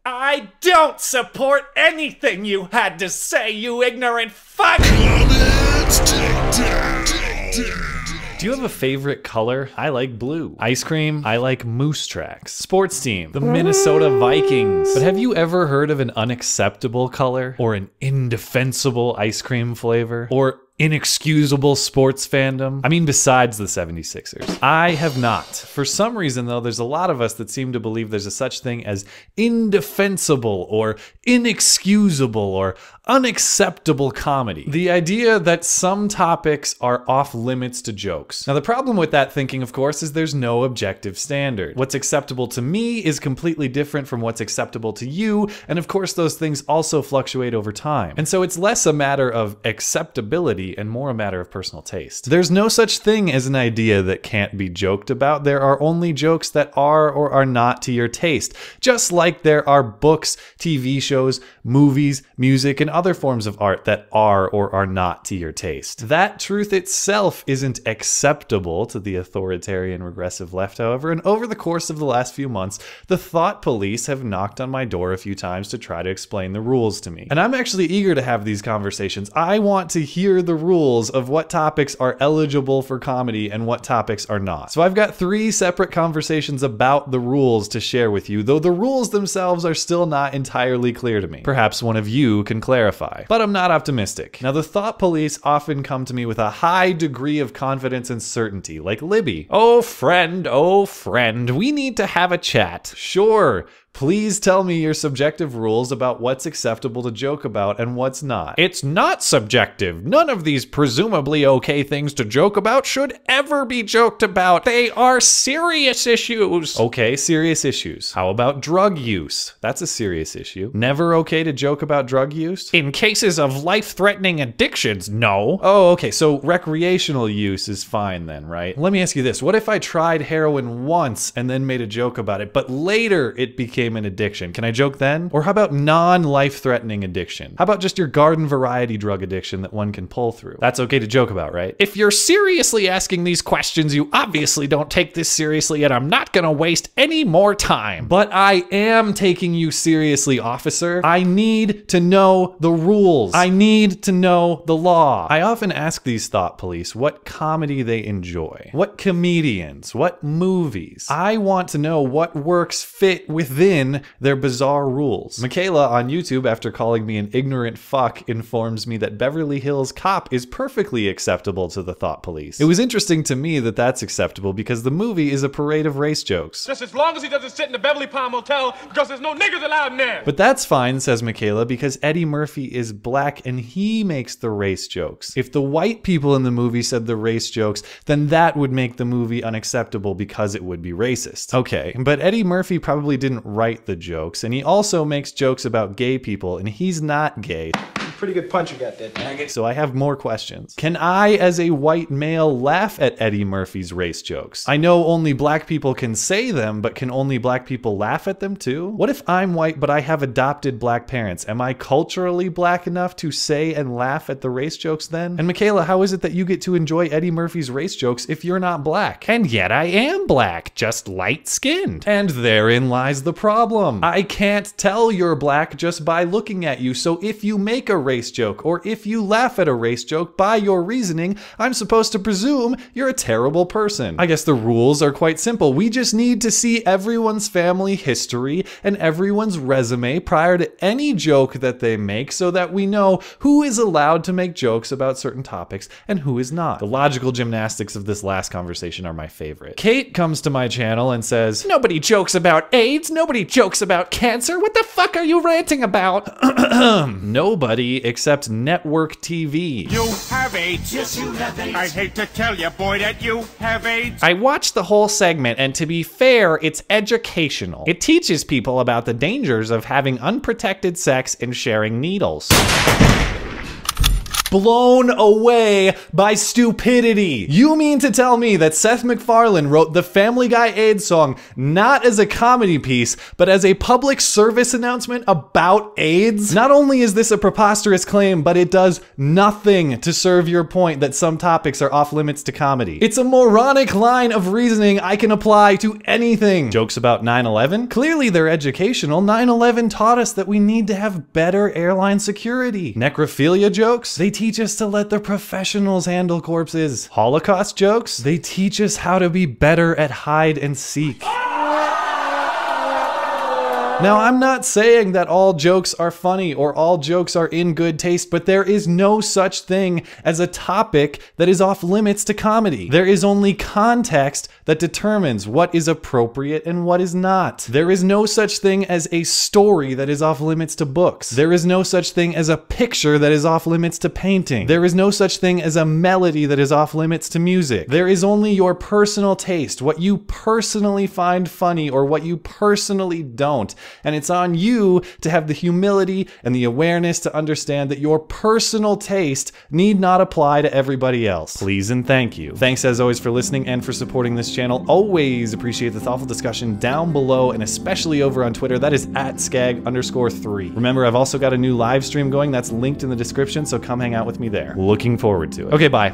I don't support anything you had to say, you ignorant fuck! Do you have a favorite color? I like blue. Ice cream? I like Moose Tracks. Sports team? The Minnesota Vikings. But have you ever heard of an unacceptable color? Or an indefensible ice cream flavor? Or inexcusable sports fandom? I mean, besides the 76ers. I have not. For some reason, though, there's a lot of us that seem to believe there's a such thing as indefensible or inexcusable or unacceptable comedy. The idea that some topics are off limits to jokes. Now, the problem with that thinking, of course, is there's no objective standard. What's acceptable to me is completely different from what's acceptable to you, and of course, those things also fluctuate over time. And so it's less a matter of acceptability and more a matter of personal taste. There's no such thing as an idea that can't be joked about. There are only jokes that are or are not to your taste. Just like there are books, TV shows, movies, music, and other forms of art that are or are not to your taste. That truth itself isn't acceptable to the authoritarian regressive left, however, and over the course of the last few months, the thought police have knocked on my door a few times to try to explain the rules to me. And I'm actually eager to have these conversations. I want to hear the rules of what topics are eligible for comedy and what topics are not. So I've got 3 separate conversations about the rules to share with you, though the rules themselves are still not entirely clear to me. Perhaps one of you can clarify, but I'm not optimistic. Now, the thought police often come to me with a high degree of confidence and certainty, like Libby. Oh friend, we need to have a chat. Sure. Please tell me your subjective rules about what's acceptable to joke about and what's not. It's not subjective. None of these presumably okay things to joke about should ever be joked about. They are serious issues. Okay, serious issues. How about drug use? That's a serious issue. Never okay to joke about drug use? In cases of life-threatening addictions, no. Oh, okay, so recreational use is fine then, right? Let me ask you this. What if I tried heroin once and then made a joke about it, but later it became an addiction? Can I joke then? Or how about non-life-threatening addiction? How about just your garden variety drug addiction that one can pull through? That's okay to joke about, right? If you're seriously asking these questions, you obviously don't take this seriously, and I'm not gonna waste any more time. But I am taking you seriously, officer. I need to know the rules. I need to know the law. I often ask these thought police what comedy they enjoy, what comedians, what movies. I want to know what works fit within their bizarre rules. Michaela on YouTube, after calling me an ignorant fuck, informs me that Beverly Hills Cop is perfectly acceptable to the thought police. It was interesting to me that that's acceptable because the movie is a parade of race jokes. Just as long as he doesn't sit in the Beverly Palm Hotel because there's no niggas allowed in there. But that's fine, says Michaela, because Eddie Murphy is black and he makes the race jokes. If the white people in the movie said the race jokes, then that would make the movie unacceptable because it would be racist. Okay, but Eddie Murphy probably didn't write the jokes, and he also makes jokes about gay people, and he's not gay. Pretty good punch you got there, dang it. So I have more questions. Can I, as a white male, laugh at Eddie Murphy's race jokes? I know only black people can say them, but can only black people laugh at them too? What if I'm white, but I have adopted black parents? Am I culturally black enough to say and laugh at the race jokes then? And Michaela, how is it that you get to enjoy Eddie Murphy's race jokes if you're not black? And yet I am black, just light-skinned. And therein lies the problem. I can't tell you're black just by looking at you, so if you make a race joke, or if you laugh at a race joke, by your reasoning, I'm supposed to presume you're a terrible person. I guess the rules are quite simple. We just need to see everyone's family history and everyone's resume prior to any joke that they make so that we know who is allowed to make jokes about certain topics and who is not. The logical gymnastics of this last conversation are my favorite. Kate comes to my channel and says, "Nobody jokes about AIDS, nobody jokes about cancer, what the fuck are you ranting about?" Nobody except network TV. You have AIDS. Yes, you have AIDS. I hate to tell you, boy, that you have AIDS. I watched the whole segment, and to be fair, it's educational. It teaches people about the dangers of having unprotected sex and sharing needles. blown away by stupidity. You mean to tell me that Seth MacFarlane wrote the Family Guy AIDS song not as a comedy piece, but as a public service announcement about AIDS? Not only is this a preposterous claim, but it does nothing to serve your point that some topics are off limits to comedy. It's a moronic line of reasoning I can apply to anything. Jokes about 9/11? Clearly they're educational. 9/11 taught us that we need to have better airline security. Necrophilia jokes? They teach us to let the professionals handle corpses. Holocaust jokes? They teach us how to be better at hide and seek. Now, I'm not saying that all jokes are funny or all jokes are in good taste, but there is no such thing as a topic that is off limits to comedy. There is only context that determines what is appropriate and what is not. There is no such thing as a story that is off limits to books. There is no such thing as a picture that is off limits to painting. There is no such thing as a melody that is off limits to music. There is only your personal taste, what you personally find funny or what you personally don't. And it's on you to have the humility and the awareness to understand that your personal taste need not apply to everybody else. Please and thank you. Thanks as always for listening and for supporting this channel. Always appreciate the thoughtful discussion down below and especially over on Twitter. That is @skag_3. Remember, I've also got a new live stream going that's linked in the description, so come hang out with me there. Looking forward to it. Okay, bye.